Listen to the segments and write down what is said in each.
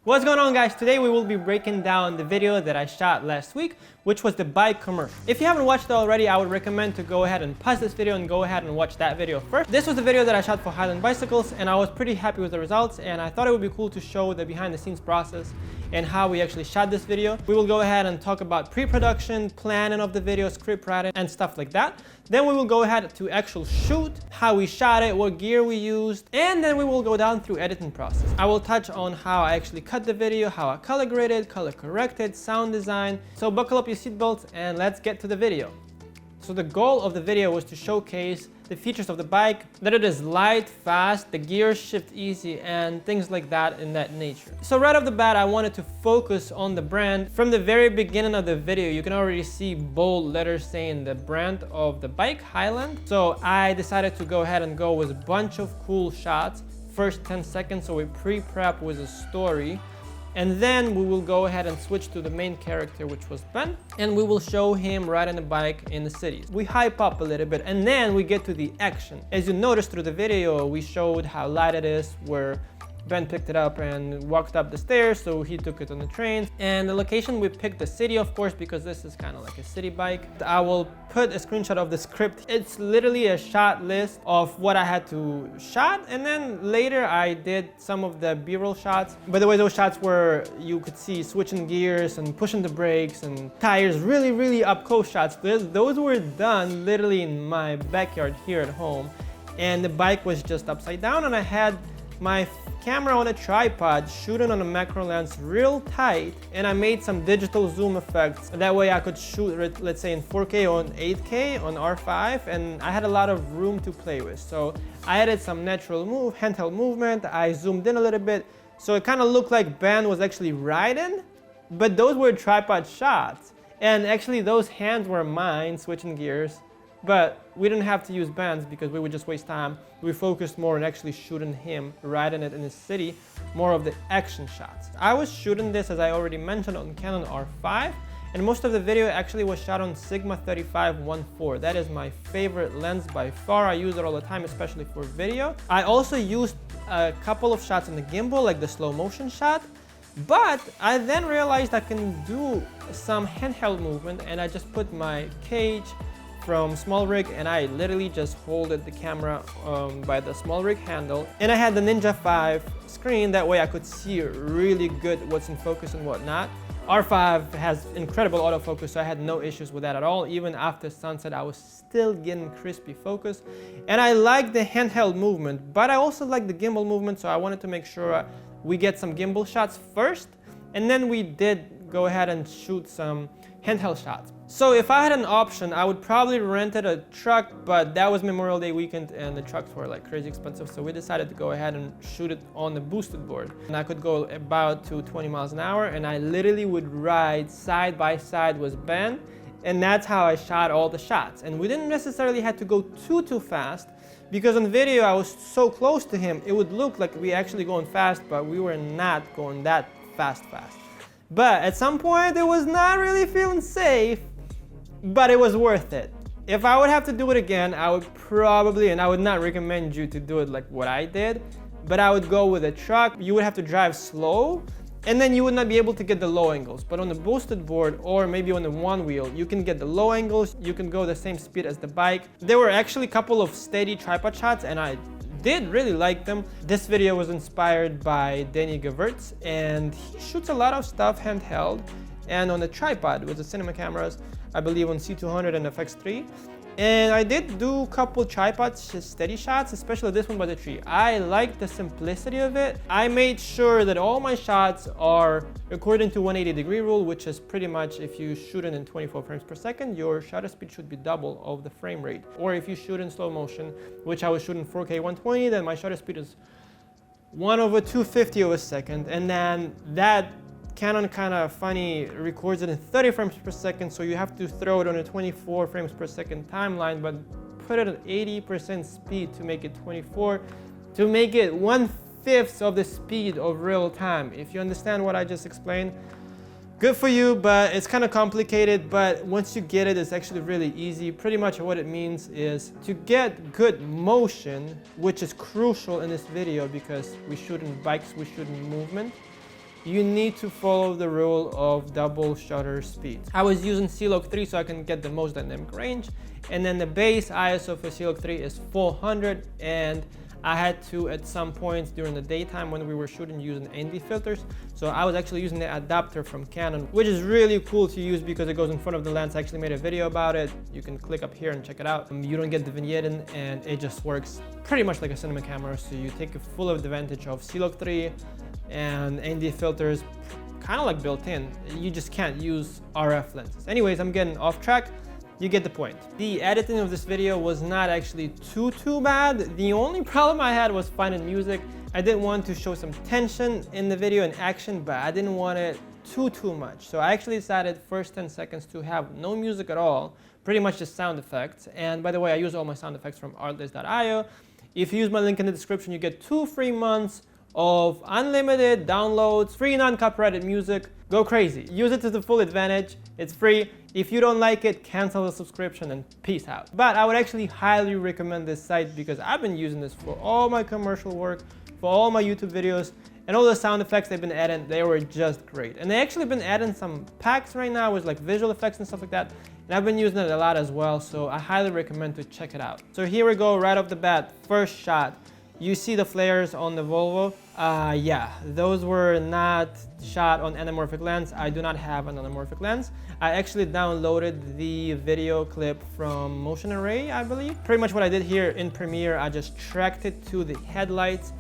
What's going on, guys? Today we will be breaking down the video that I shot last week, which was the bike commercial. If you haven't watched it already, I would recommend to go ahead and pause this video and go ahead and watch that video first. This was the video that I shot for Hiland Bicycles, and I was pretty happy with the results, and I thought it would be cool to show the behind the scenes process and how we actually shot this video. We will go ahead and talk about pre-production, planning of the video, script writing, and stuff like that. Then we will go ahead to actual shoot, how we shot it, what gear we used, and then we will go down through editing process. I will touch on how I actually cut the video, how I color graded, color corrected, sound design. So buckle up your seatbelts and let's get to the video. So the goal of the video was to showcase the features of the bike, that it is light, fast, the gears shift easy, and things like that in that nature. So right off the bat, I wanted to focus on the brand. From the very beginning of the video, you can already see bold letters saying the brand of the bike, Hiland. So I decided to go ahead and go with a bunch of cool shots. First 10 seconds, so we pre-prep with a story. And then we will go ahead and switch to the main character, which was Ben, and we will show him riding a bike in the city. We hype up a little bit, and then we get to the action. As you noticed through the video, we showed how light it is, where Ben picked it up and walked up the stairs, so he took it on the train. And the location, we picked the city, of course, because this is kind of like a city bike. I will put a screenshot of the script. It's literally a shot list of what I had to shot, and then later I did some of the B-roll shots. By the way, those shots where you could see switching gears and pushing the brakes and tires, really up close shots. Those were done literally in my backyard here at home, and the bike was just upside down, and I had my camera on a tripod shooting on a macro lens real tight, and I made some digital zoom effects. That way I could shoot, let's say in 4K or 8K on R5, and I had a lot of room to play with. So I added some natural handheld movement. I zoomed in a little bit, so it kind of looked like Ben was actually riding, but those were tripod shots. And actually those hands were mine switching gears. But we didn't have to use bands because we would just waste time. We focused more on actually shooting him, riding it in the city, more of the action shots. I was shooting this, as I already mentioned, on Canon R5, and most of the video actually was shot on Sigma 35-1.4. That is my favorite lens by far. I use it all the time, especially for video. I also used a couple of shots on the gimbal, like the slow motion shot, but I then realized I can do some handheld movement, and I just put my cage from small rig, and I literally just holded the camera by the small rig handle, and I had the Ninja 5 screen. That way I could see really good what's in focus and whatnot. R5 has incredible autofocus, so I had no issues with that at all. Even after sunset, I was still getting crispy focus, and I like the handheld movement, but I also like the gimbal movement, so I wanted to make sure we get some gimbal shots first, and then we did go ahead and shoot some handheld shots. So if I had an option, I would probably rented a truck, but that was Memorial Day weekend and the trucks were like crazy expensive, so we decided to go ahead and shoot it on the boosted board. And I could go about to 20 miles an hour, and I literally would ride side by side with Ben, and that's how I shot all the shots. And we didn't necessarily have to go too fast, because on video I was so close to him, it would look like we actually going fast, but we were not going that fast. But at some point it was not really feeling safe, but it was worth it. If I would have to do it again, I would probably, and I would not recommend you to do it like what I did, but I would go with a truck. You would have to drive slow, and then you would not be able to get the low angles. But on the boosted board, or maybe on the one wheel, you can get the low angles, you can go the same speed as the bike. There were actually a couple of steady tripod shots, and I did really like them. This video was inspired by Danny Gewirtz, and he shoots a lot of stuff handheld and on the tripod with the cinema cameras, I believe on C200 and FX3. And I did do a couple tripod steady shots, especially this one by the tree. I like the simplicity of it. I made sure that all my shots are according to 180-degree rule, which is pretty much if you shoot it in 24 frames per second, your shutter speed should be double of the frame rate. Or if you shoot in slow motion, which I was shooting 4K 120, then my shutter speed is 1/250 of a second. And then that Canon kind of funny records it in 30 frames per second, so you have to throw it on a 24 frames per second timeline, but put it at 80% speed to make it 24, to make it 1/5 of the speed of real time. If you understand what I just explained, good for you, but it's kind of complicated. But once you get it, it's actually really easy. Pretty much what it means is to get good motion, which is crucial in this video because we shoot in bikes, we shoot in movement. you need to follow the rule of double shutter speed. I was using C-Log 3 so I can get the most dynamic range, and then the base ISO for C-Log 3 is 400, and I had to, at some points during the daytime when we were shooting, using ND filters. So I was actually using the adapter from Canon, which is really cool to use because it goes in front of the lens. I actually made a video about it. You can click up here and check it out. You don't get the vignetting, and it just works pretty much like a cinema camera. So you take full advantage of C-Log 3 and ND filters, kind of like built in. You just can't use RF lenses. Anyways, I'm getting off track. You get the point. The editing of this video was not actually too bad. The only problem I had was finding music. I didn't want to show some tension in the video and action, but I didn't want it too much. So I actually decided first 10 seconds to have no music at all, pretty much just sound effects. And by the way, I use all my sound effects from artlist.io. If you use my link in the description, you get 2 free months of unlimited downloads, free non-copyrighted music. Go crazy. Use it to the full advantage. It's free. If you don't like it, cancel the subscription and peace out. But I would actually highly recommend this site because I've been using this for all my commercial work, for all my YouTube videos, and all the sound effects they've been adding, they were just great. And they actually been adding some packs right now with like visual effects and stuff like that. And I've been using it a lot as well, so I highly recommend to check it out. So here we go, right off the bat, first shot. You see the flares on the Volvo. Yeah, those were not shot on anamorphic lens. I do not have an anamorphic lens. I actually downloaded the video clip from Motion Array, I believe. Pretty much what I did here in Premiere, I just tracked it to the headlights,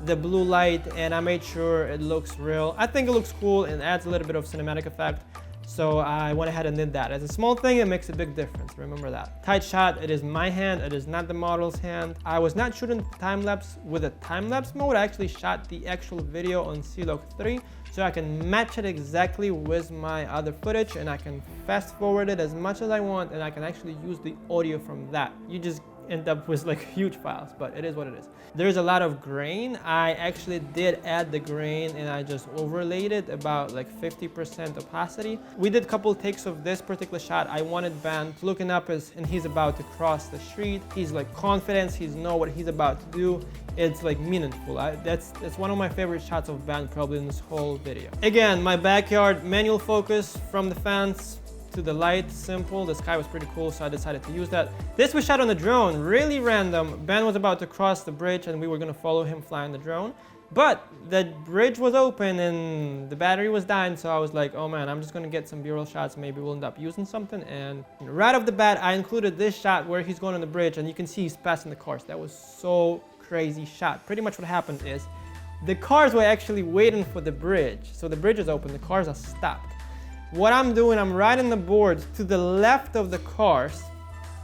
the blue light, and I made sure it looks real. I think it looks cool and adds a little bit of cinematic effect. So I went ahead and did that. As a small thing, it makes a big difference. Remember that. Tight shot, it is my hand, it is not the model's hand. I was not shooting time-lapse with a time-lapse mode. I actually shot the actual video on C-Log 3 so I can match it exactly with my other footage, and I can fast forward it as much as I want, and I can actually use the audio from that. You just end up with like huge files, but it is what it is. There's a lot of grain. I actually did add the grain and I just overlaid it about like 50% opacity. We did a couple takes of this particular shot. I wanted Ben looking up and he's about to cross the street. He's like confident, he's know what he's about to do. It's like meaningful. That's one of my favorite shots of Ben probably in this whole video. Again, my backyard manual focus from the fence to the light, simple. The sky was pretty cool, so I decided to use that. This was shot on the drone, really random. Ben was about to cross the bridge and we were gonna follow him flying the drone. But the bridge was open and the battery was dying, so I was like, oh man, I'm just gonna get some B-roll shots, maybe we'll end up using something. And right off the bat, I included this shot where he's going on the bridge and you can see he's passing the cars. That was so crazy shot. Pretty much what happened is the cars were actually waiting for the bridge. So the bridge is open, the cars are stopped. What I'm doing, I'm riding the board to the left of the cars,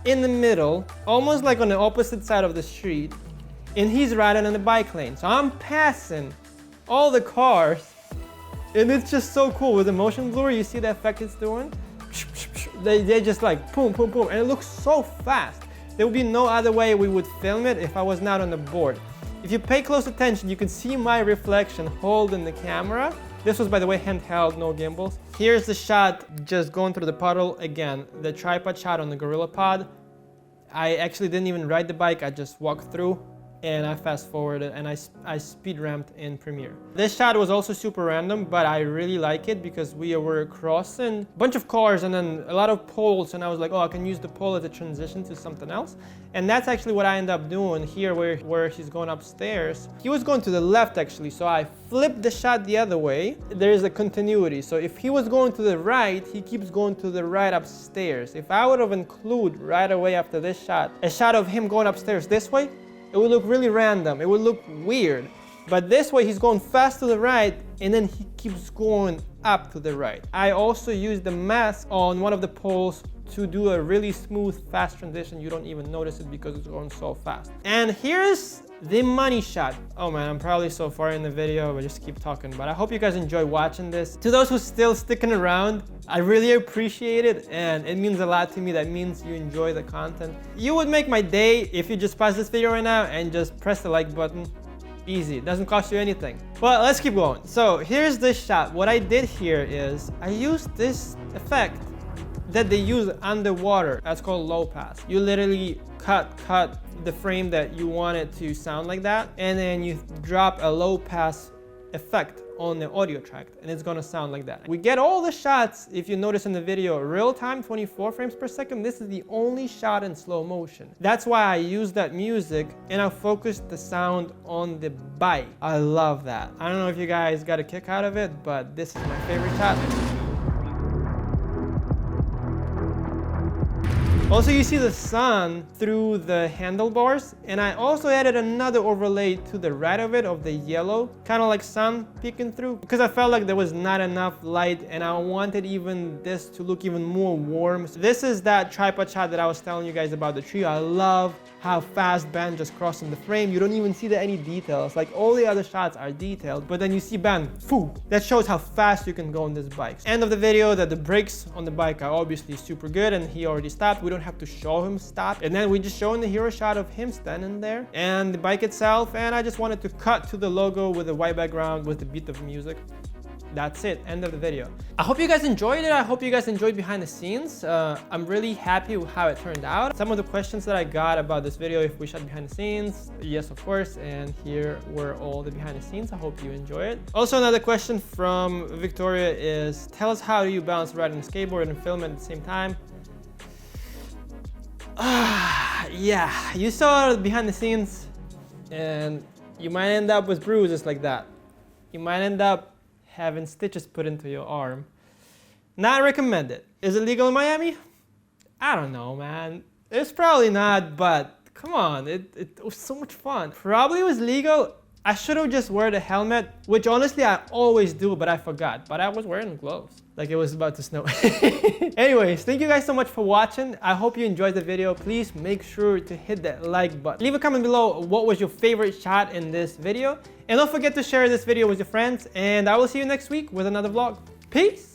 in the middle, almost like on the opposite side of the street, and he's riding in the bike lane. So I'm passing all the cars, and it's just so cool. With the motion blur, you see the effect it's doing? They just like boom, boom, boom, and it looks so fast. There would be no other way we would film it if I was not on the board. If you pay close attention, you can see my reflection holding the camera. This was, by the way, handheld, no gimbals. Here's the shot just going through the puddle. Again, the tripod shot on the Gorilla Pod. I actually didn't even ride the bike. I just walked through and I fast forwarded and I speed ramped in Premiere. This shot was also super random, but I really like it because we were crossing a bunch of cars and then a lot of poles, and I was like, oh, I can use the pole as a transition to something else. And that's actually what I ended up doing here where he's going upstairs. He was going to the left actually, so I flipped the shot the other way. There's a continuity. So if he was going to the right, he keeps going to the right upstairs. If I would have included right away after this shot, a shot of him going upstairs this way, it would look really random. It would look weird. But this way, he's going fast to the right, and then he keeps going up to the right. I also used the mask on one of the poles to do a really smooth, fast transition. You don't even notice it because it's going so fast. And here's the money shot. Oh man, I'm probably so far in the video, but just keep talking. But I hope you guys enjoy watching this. To those who still sticking around, I really appreciate it, and it means a lot to me. That means you enjoy the content. You would make my day if you just pause this video right now and just press the like button. Easy, it doesn't cost you anything. Well, let's keep going. So here's this shot. What I did here is I used this effect that they use underwater. That's called low pass. You literally cut the frame that you want it to sound like that, and then you drop a low pass effect on the audio track, and it's gonna sound like that. We get all the shots, if you notice in the video, real time, 24 frames per second. This is the only shot in slow motion. That's why I use that music and I focused the sound on the bike. I love that. I don't know if you guys got a kick out of it, but this is my favorite shot. Also, you see the sun through the handlebars, and I also added another overlay to the right of it, of the yellow, kind of like sun peeking through, because I felt like there was not enough light and I wanted even this to look even more warm. So this is that tripod shot that I was telling you guys about the tree. I love how fast Ben just crossing the frame. You don't even see any details. Like all the other shots are detailed, but then you see Ben, foo. That shows how fast you can go on this bike. End of the video, that the brakes on the bike are obviously super good and he already stopped. We don't have to show him stop. And then we just showing the hero shot of him standing there and the bike itself. And I just wanted to cut to the logo with a white background with the beat of music. That's it, end of the video. I hope you guys enjoyed it. I hope you guys enjoyed behind the scenes. I'm really happy with how it turned out. Some of the questions that I got about this video, if we shot behind the scenes, yes, of course. And here were all the behind the scenes. I hope you enjoy it. Also, another question from Victoria is, tell us how do you balance riding a skateboard and film at the same time? Yeah, you saw behind the scenes and you might end up with bruises like that. You might end up having stitches put into your arm. Not recommended. Is it legal in Miami? I don't know, man. It's probably not, but come on, it was so much fun. Probably was legal. I should have just worn a helmet, which honestly I always do, but I forgot. But I was wearing gloves, like it was about to snow. Anyways, thank you guys so much for watching. I hope you enjoyed the video. Please make sure to hit that like button. Leave a comment below what was your favorite shot in this video. And don't forget to share this video with your friends. And I will see you next week with another vlog. Peace!